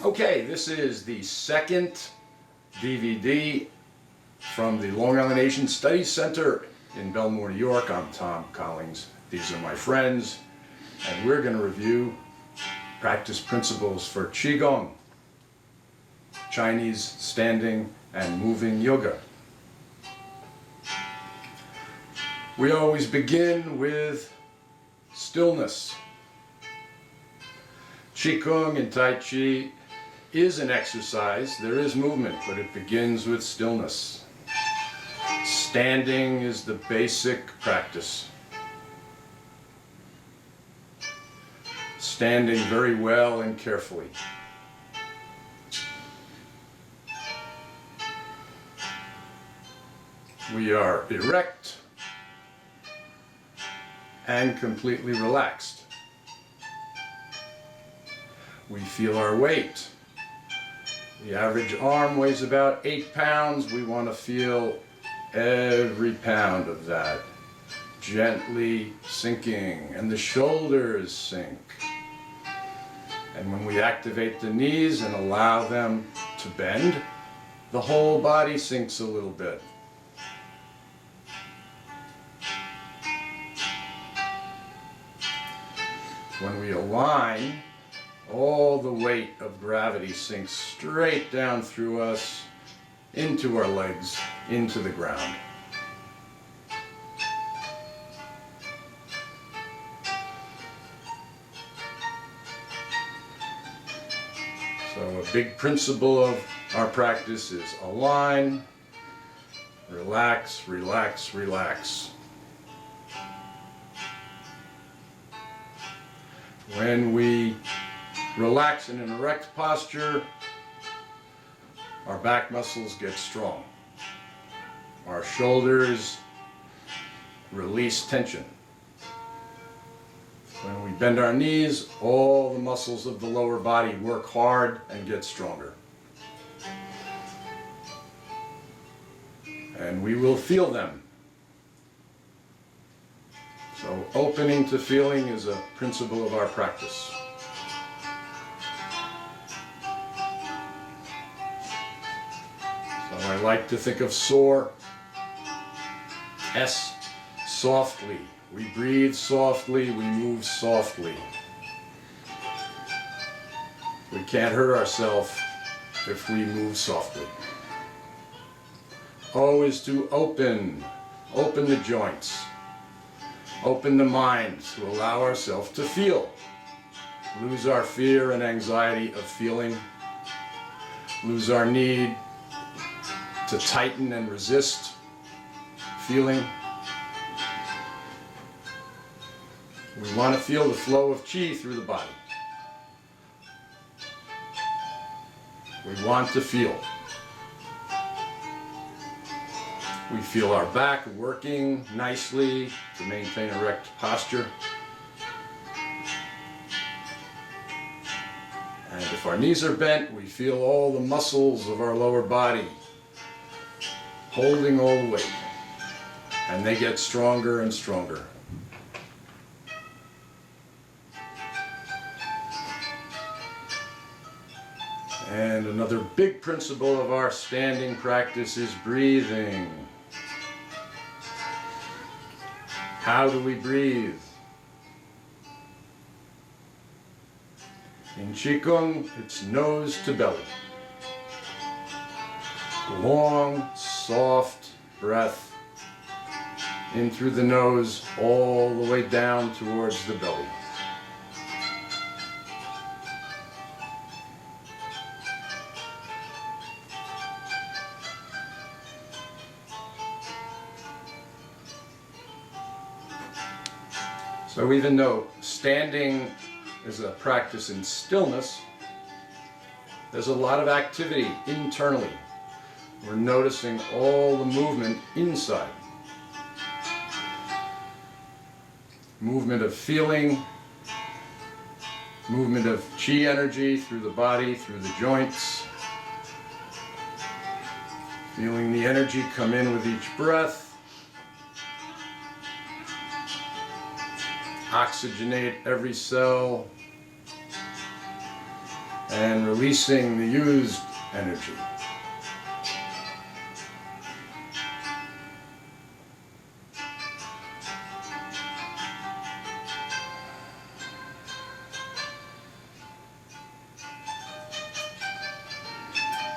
Okay, this is the second DVD from the Long Island Asian Studies Center in Belmore, New York. I'm Tom Collins. These are my friends, and we're going to review practice principles for Qigong, Chinese standing and moving yoga. We always begin with stillness. Qigong and Tai Chi is an exercise. There is movement, but it begins with stillness. Standing is the basic practice. Standing very well and carefully. We are erect and completely relaxed. We feel our weight. The average arm weighs about 8 pounds. We want to feel every pound of that gently sinking, and the shoulders sink. And when we activate the knees and allow them to bend, the whole body sinks a little bit. When we align, all the weight of gravity sinks straight down through us, into our legs, into the ground. So a big principle of our practice is align, relax, relax, relax. When we relax in an erect posture, our back muscles get strong. Our shoulders release tension. When we bend our knees, all the muscles of the lower body work hard and get stronger. And we will feel them. So opening to feeling is a principle of our practice. So I like to think of soar, S, softly. We breathe softly, we move softly. We can't hurt ourselves if we move softly. O is to open the joints. Open the mind to allow ourselves to feel. Lose our fear and anxiety of feeling. Lose our need to tighten and resist feeling. We want to feel the flow of qi through the body. We want to feel. We feel our back working nicely to maintain erect posture. And if our knees are bent, we feel all the muscles of our lower body holding all the weight. And they get stronger and stronger. And another big principle of our standing practice is breathing. How do we breathe? In Qigong, it's nose to belly. Long, soft breath in through the nose, all the way down towards the belly. So even though standing is a practice in stillness, there's a lot of activity internally. We're noticing all the movement inside. Movement of feeling, movement of qi energy through the body, through the joints. Feeling the energy come in with each breath. Oxygenate every cell. and releasing the used energy.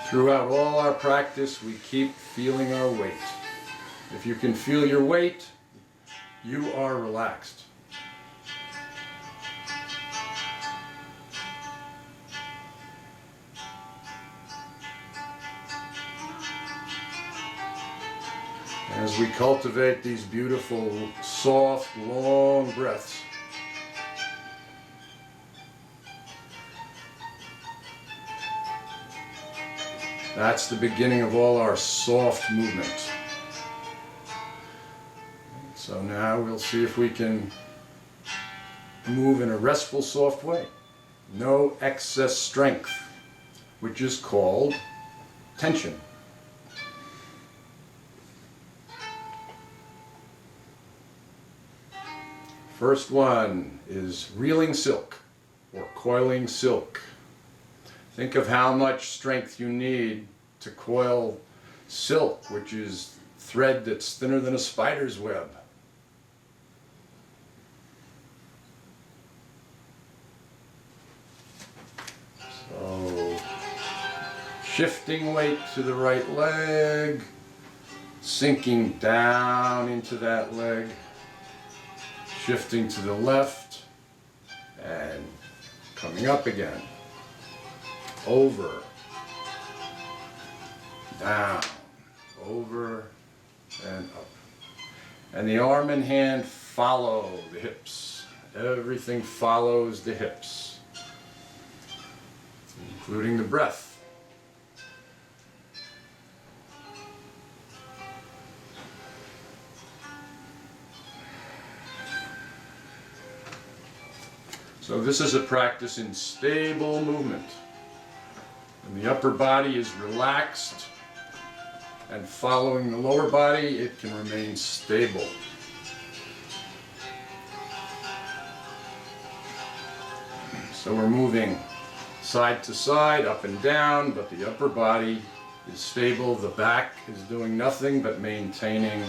Throughout all our practice, we keep feeling our weight. If you can feel your weight, you are relaxed. As we cultivate these beautiful, soft, long breaths, that's the beginning of all our soft movement. So now we'll see if we can move in a restful, soft way. No excess strength, which is called tension. First one is reeling silk or coiling silk. Think of how much strength you need to coil silk, which is thread that's thinner than a spider's web. So, shifting weight to the right leg, sinking down into that leg, shifting to the left, and coming up again. Over, down, over, and up. And the arm and hand follow the hips. Everything follows the hips, including the breath. So this is a practice in stable movement. When the upper body is relaxed and following the lower body, it can remain stable. So we're moving side to side, up and down, but the upper body is stable. The back is doing nothing but maintaining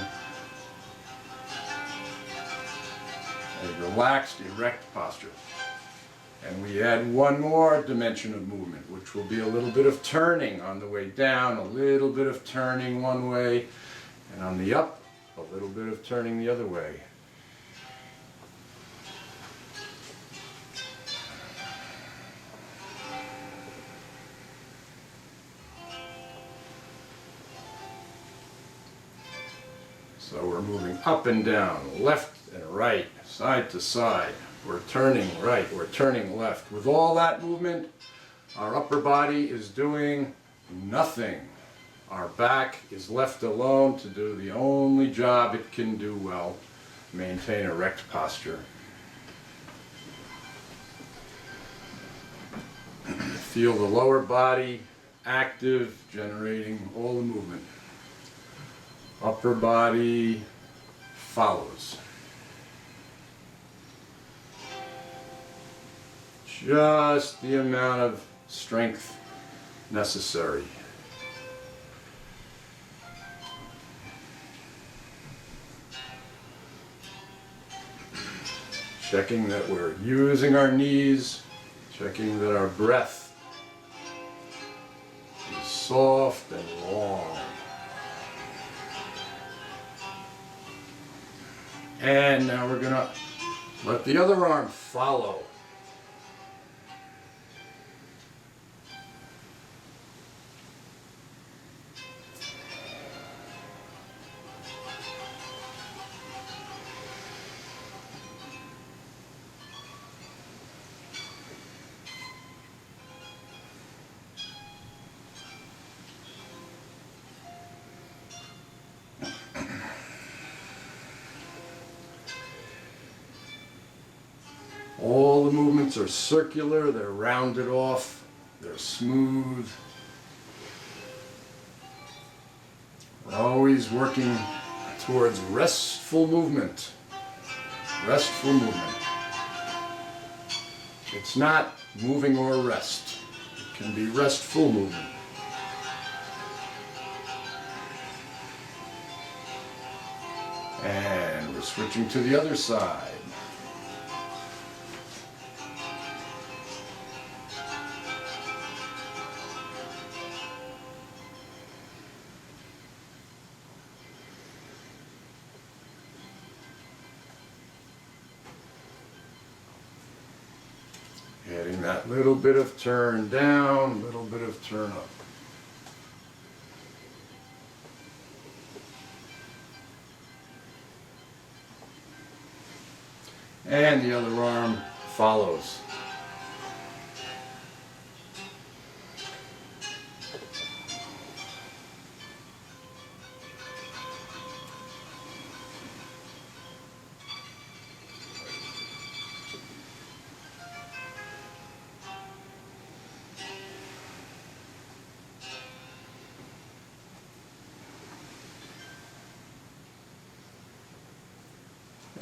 a relaxed, erect posture. And we add one more dimension of movement, which will be a little bit of turning on the way down, a little bit of turning one way, and on the up, a little bit of turning the other way. So we're moving up and down, left and right, side to side. We're turning right, we're turning left. With all that movement, our upper body is doing nothing. Our back is left alone to do the only job it can do well, maintain erect posture. Feel the lower body active, generating all the movement. Upper body follows. Just the amount of strength necessary. Checking that we're using our knees, checking that our breath is soft and long. And now we're going to let the other arm follow. All the movements are circular, they're rounded off, they're smooth. We're always working towards restful movement. Restful movement. It's not moving or rest. can be restful movement. And we're switching to the other side. Adding that little bit of turn down, little bit of turn up. And the other arm follows.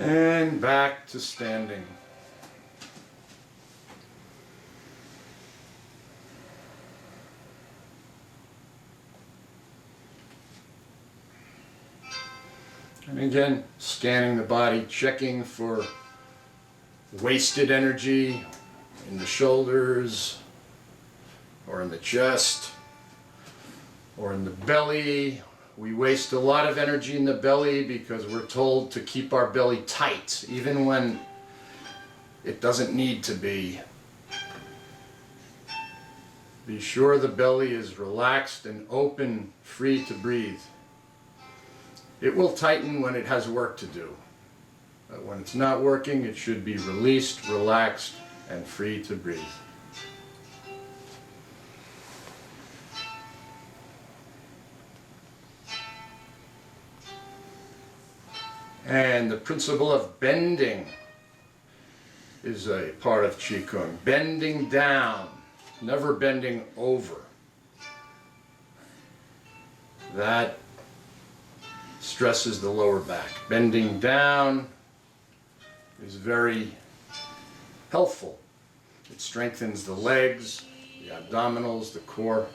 And back to standing. And again, scanning the body, checking for wasted energy in the shoulders, or in the chest, or in the belly. We waste a lot of energy in the belly because we're told to keep our belly tight, even when it doesn't need to be. Be sure the belly is relaxed and open, free to breathe. It will tighten when it has work to do. But when it's not working, it should be released, relaxed, and free to breathe. And the principle of bending is a part of Qigong. Bending down, never bending over. That stresses the lower back. Bending down is very helpful. It strengthens the legs, the abdominals, the core.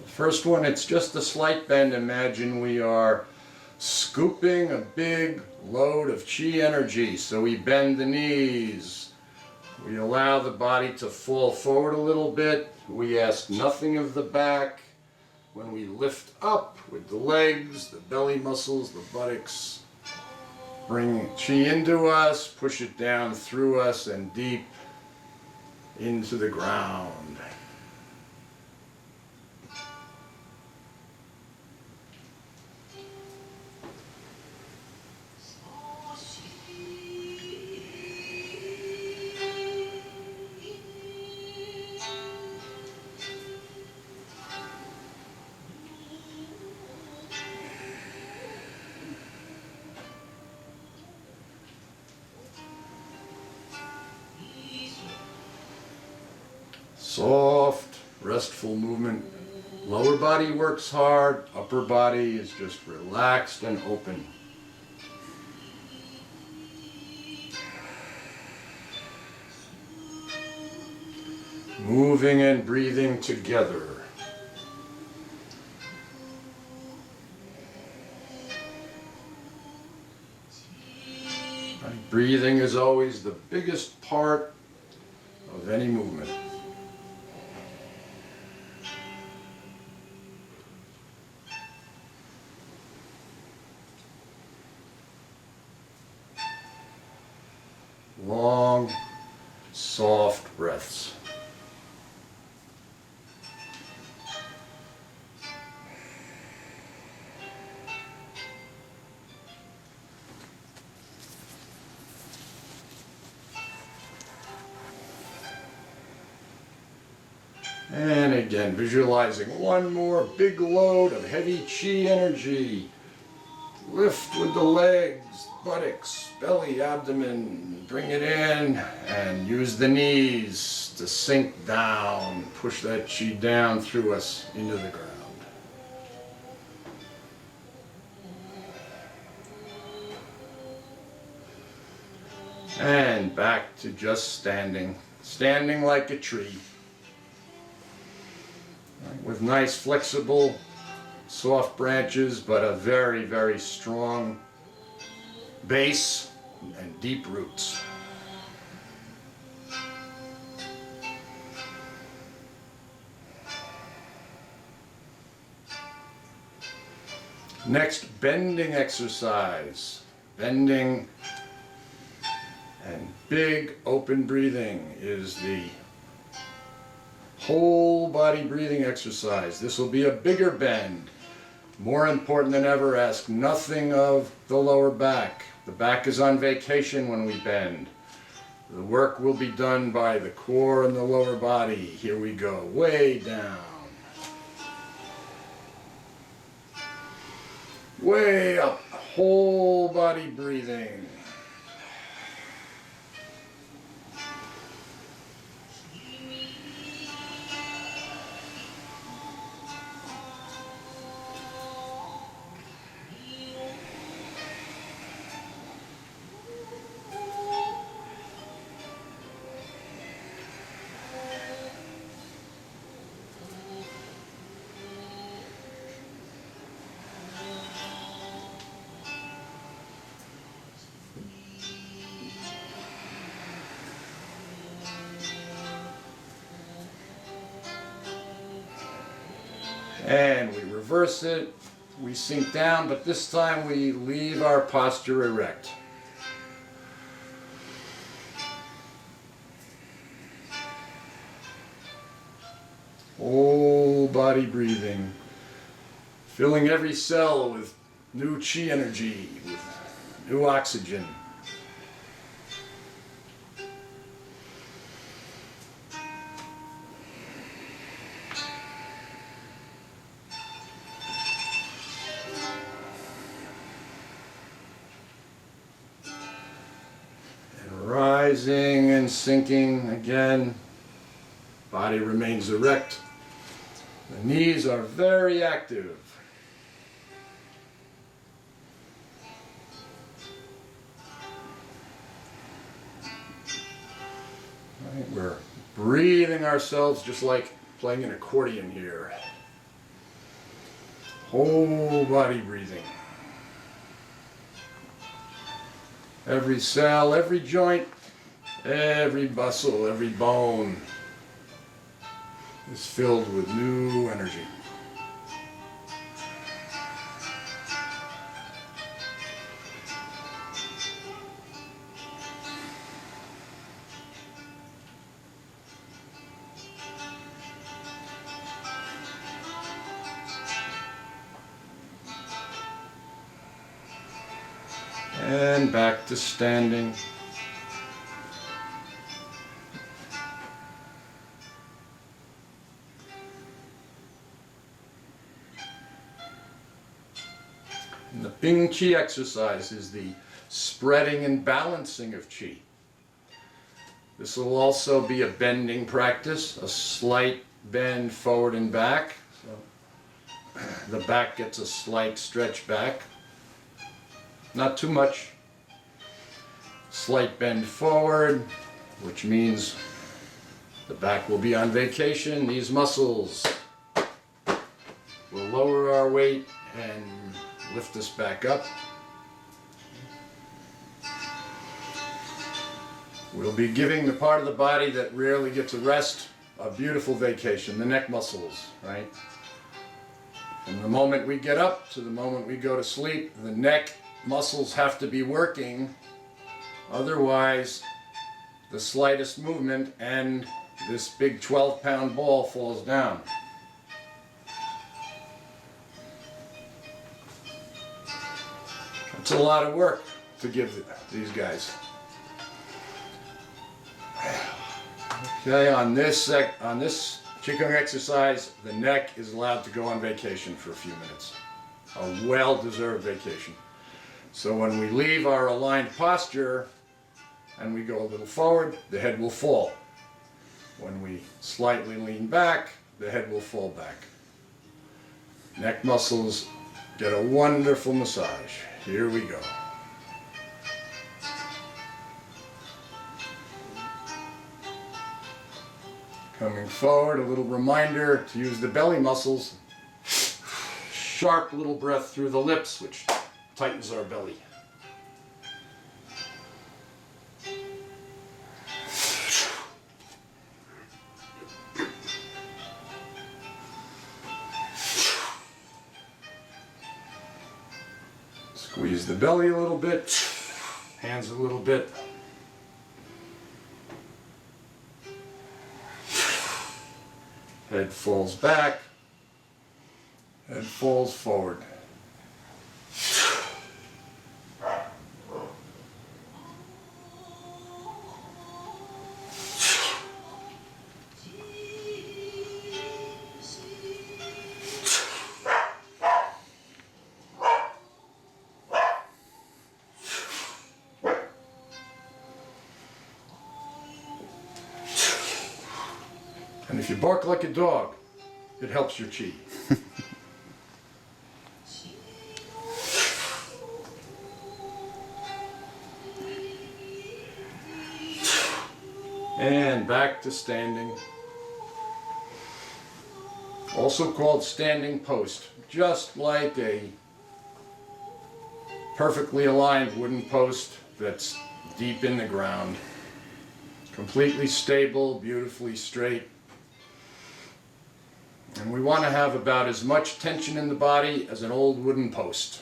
First one, it's just a slight bend. Imagine we are scooping a big load of chi energy. So we bend the knees. We allow the body to fall forward a little bit. We ask nothing of the back. When we lift up with the legs, the belly muscles, the buttocks, bring chi into us, push it down through us and deep into the ground. Soft, restful movement. Lower body works hard, upper body is just relaxed and open. Moving and breathing together. Breathing is always the biggest part of any movement. Long, soft breaths. And again, visualizing one more big load of heavy chi energy. Lift with the legs, buttocks, belly, abdomen. Bring it in and use the knees to sink down. Push that chi down through us into the ground. And back to just standing. standing like a tree, with nice flexible soft branches, but a very, very strong base and deep roots. Next, bending exercise. Bending and big open breathing is the whole body breathing exercise. This will be a bigger bend. More important than ever, ask nothing of the lower back. The back is on vacation when we bend. The work will be done by the core and the lower body. Here we go, way down. Way up, whole body breathing. And we reverse it, we sink down, but this time we leave our posture erect. Whole body breathing, filling every cell with new chi energy, with new oxygen. Rising and sinking again. Body remains erect. The knees are very active. Right, we're breathing ourselves just like playing an accordion here. Whole body breathing. Every cell, every joint, every muscle, every bone is filled with new energy. And back to standing. And the Bing Qi exercise is the spreading and balancing of Qi. This will also be a bending practice, a slight bend forward and back. So the back gets a slight stretch back. Not too much. Slight bend forward, which means the back will be on vacation. These muscles will lower our weight and lift us back up. We'll be giving the part of the body that rarely gets a rest a beautiful vacation, the neck muscles, right? From the moment we get up to the moment we go to sleep, the neck muscles have to be working, otherwise the slightest movement and this big 12-pound ball falls down. It's a lot of work to give these guys. Okay, on this Qigong exercise, the neck is allowed to go on vacation for a few minutes. A well-deserved vacation. So when we leave our aligned posture and we go a little forward, the head will fall. When we slightly lean back, the head will fall back. Neck muscles get a wonderful massage. Here we go. Coming forward, a little reminder to use the belly muscles. Sharp little breath through the lips, which tightens our belly. Squeeze the belly a little bit, hands a little bit. Head falls back, head falls forward. And if you bark like a dog, it helps your chi. And back to standing. Also called standing post. Just like a perfectly aligned wooden post that's deep in the ground. Completely stable, beautifully straight. And we want to have about as much tension in the body as an old wooden post.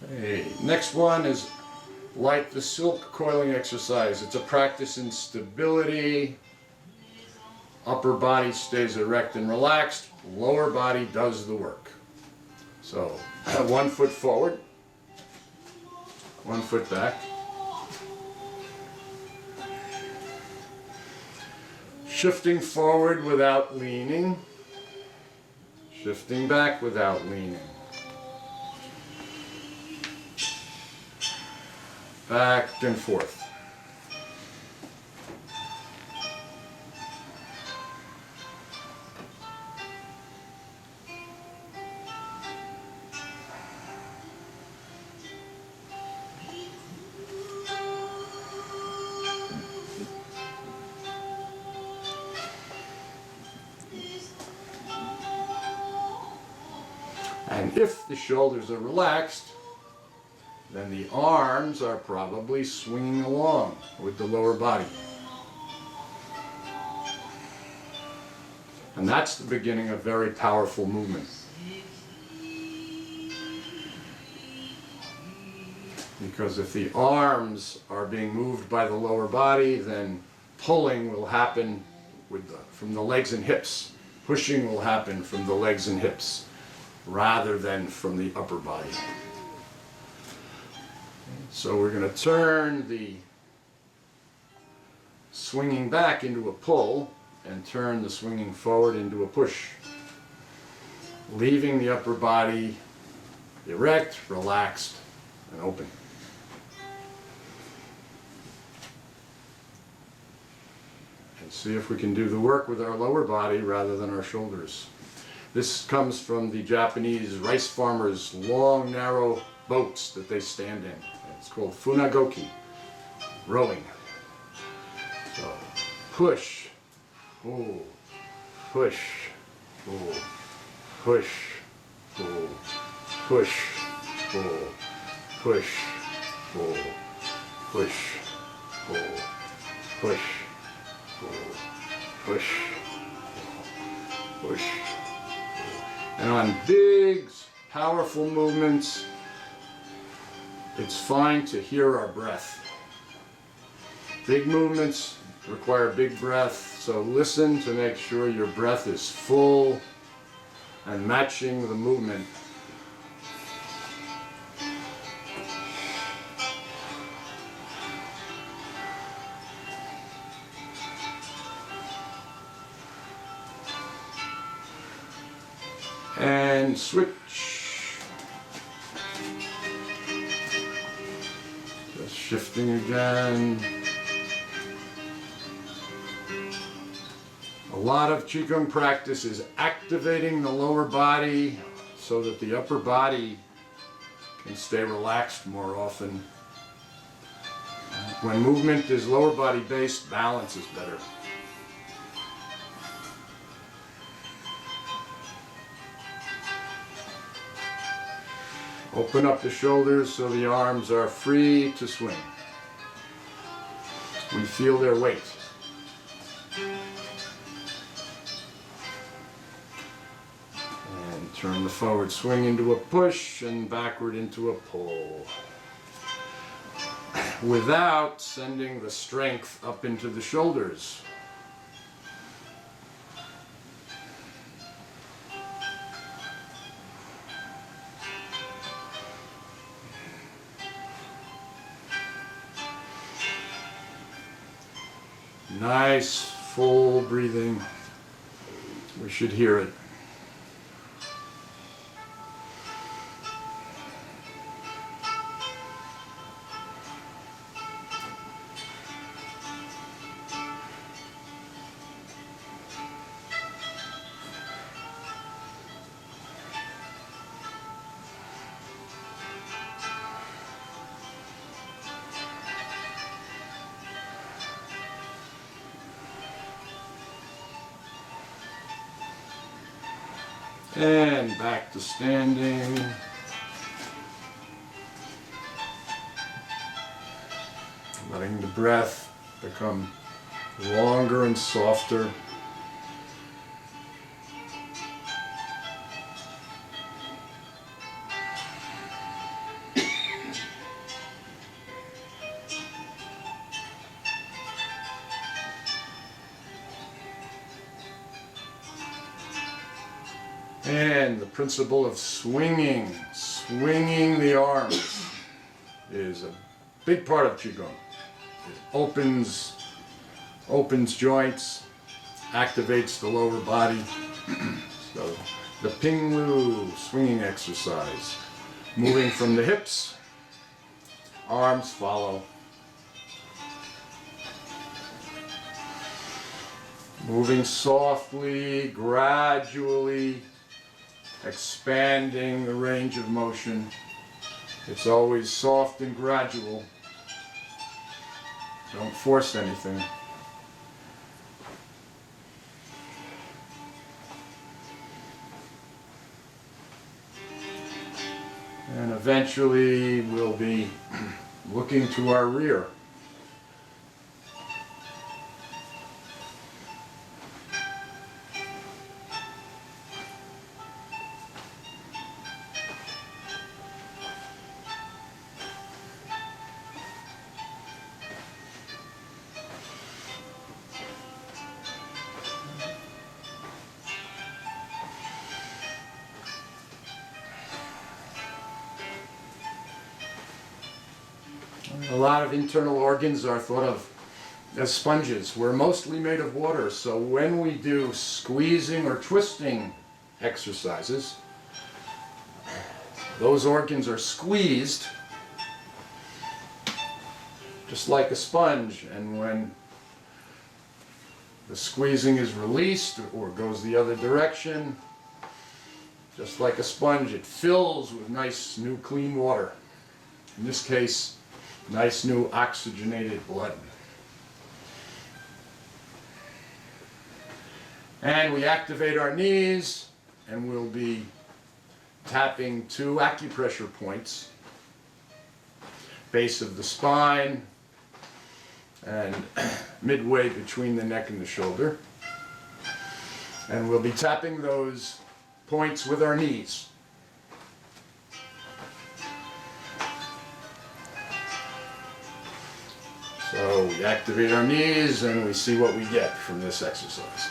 Okay, next one is like the silk coiling exercise. It's a practice in stability. Upper body stays erect and relaxed, lower body does the work. So, 1 foot forward, 1 foot back. Shifting forward without leaning, shifting back without leaning. Back and forth. And if the shoulders are relaxed, then the arms are probably swinging along with the lower body. And that's the beginning of very powerful movement. Because if the arms are being moved by the lower body, then pulling will happen from the legs and hips. Pushing will happen from the legs and hips, rather than from the upper body. So we're going to turn the swinging back into a pull and turn the swinging forward into a push, leaving the upper body erect, relaxed, and open. And see if we can do the work with our lower body rather than our shoulders. This comes from the Japanese rice farmers' long, narrow boats that they stand in. It's called funagoki, rowing. So, push, pull, push, pull, push, pull, push, pull, push, pull, push, pull, push, pull, push, push. And on big, powerful movements, it's fine to hear our breath. Big movements require big breath, so listen to make sure your breath is full and matching the movement. And switch. Just shifting again. A lot of Qigong practice is activating the lower body so that the upper body can stay relaxed more often. When movement is lower body based, balance is better. Open up the shoulders so the arms are free to swing. We feel their weight. And turn the forward swing into a push and backward into a pull, without sending the strength up into the shoulders. Nice, full breathing. We should hear it. And back to standing. Letting the breath become longer and softer. And the principle of swinging the arms is a big part of Qigong. It opens joints, activates the lower body. So the Ping Lu swinging exercise. Moving from the hips, arms follow. Moving softly, gradually, expanding the range of motion. It's always soft and gradual. Don't force anything. And eventually we'll be looking to our rear. A lot of internal organs are thought of as sponges. We're mostly made of water, so when we do squeezing or twisting exercises, those organs are squeezed just like a sponge, and when the squeezing is released or goes the other direction, just like a sponge, it fills with nice new clean water. In this case, nice new oxygenated blood. And we activate our knees, and we'll be tapping 2 acupressure points, base of the spine and midway between the neck and the shoulder. And we'll be tapping those points with our knees. So we activate our knees and we see what we get from this exercise.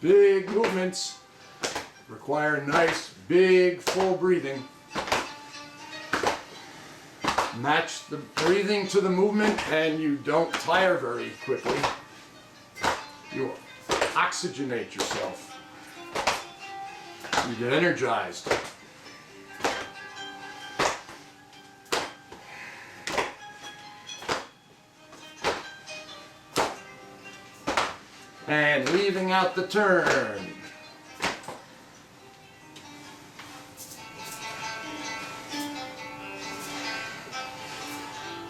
Big movements require nice, big, full breathing. Match the breathing to the movement and you don't tire very quickly. You oxygenate yourself. You get energized. And leaving out the turn.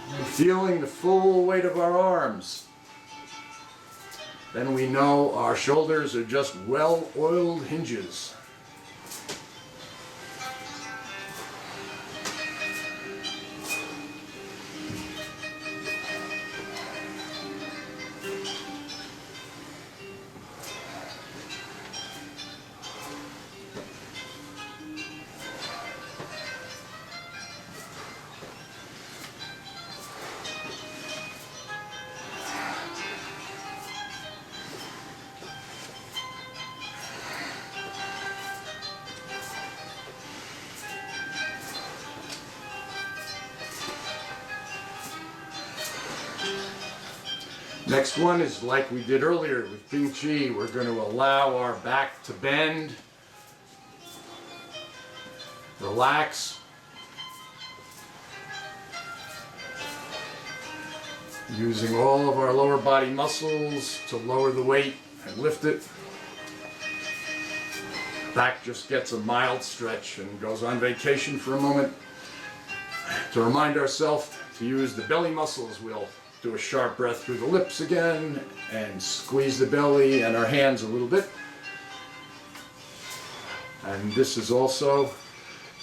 And feeling the full weight of our arms. Then we know our shoulders are just well-oiled hinges. Next one is like we did earlier with Ping Chi. We're going to allow our back to bend, relax, using all of our lower body muscles to lower the weight and lift it. Back just gets a mild stretch and goes on vacation for a moment. To remind ourselves to use the belly muscles, we'll do a sharp breath through the lips again and squeeze the belly and our hands a little bit. And this is also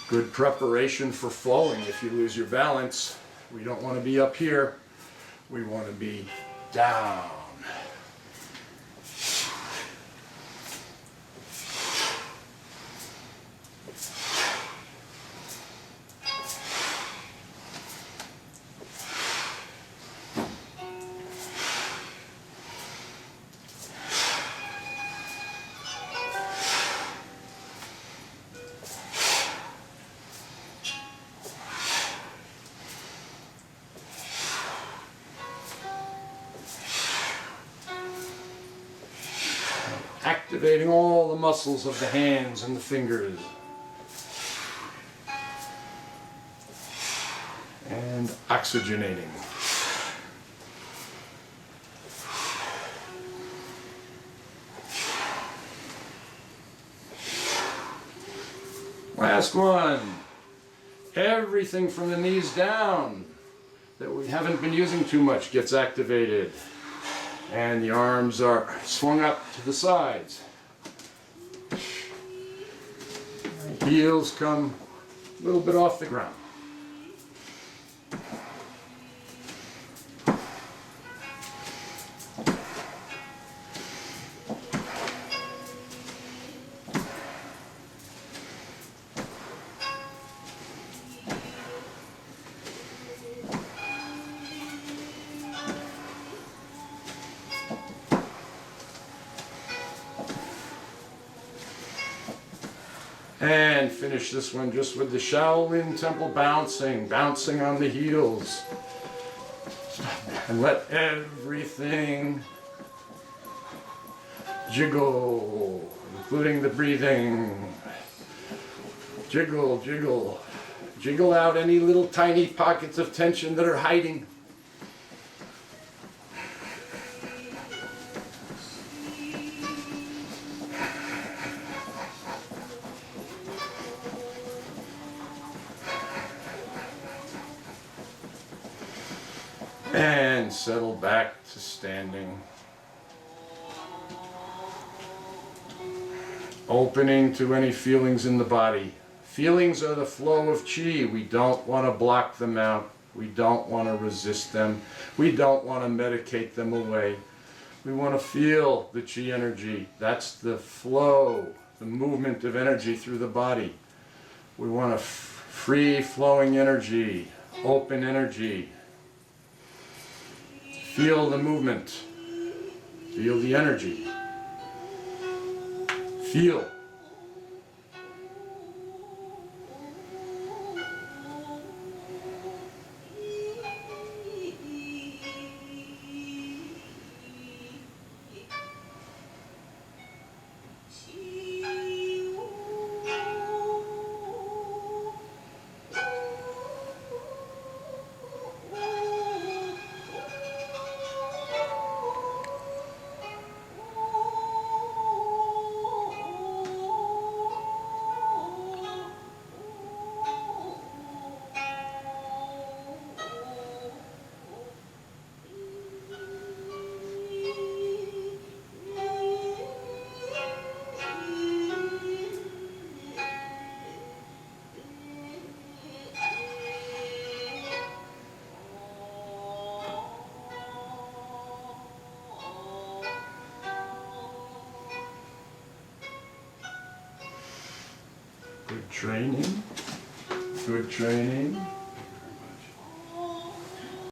good preparation for falling if you lose your balance. We don't want to be up here. We want to be down. Activating all the muscles of the hands and the fingers. And oxygenating. Last one. Everything from the knees down that we haven't been using too much gets activated. And the arms are swung up to the sides. Heels come a little bit off the ground. And finish this one just with the Shaolin Temple bouncing on the heels. And let everything jiggle, including the breathing. Jiggle, jiggle. Jiggle out any little tiny pockets of tension that are hiding. And settle back to standing. Opening to any feelings in the body. Feelings are the flow of chi. We don't want to block them out. We don't want to resist them. We don't want to medicate them away. We want to feel the chi energy. That's the flow, the movement of energy through the body. We want a free flowing energy, open energy. Feel the movement. Feel the energy. Feel. Good training. Good training.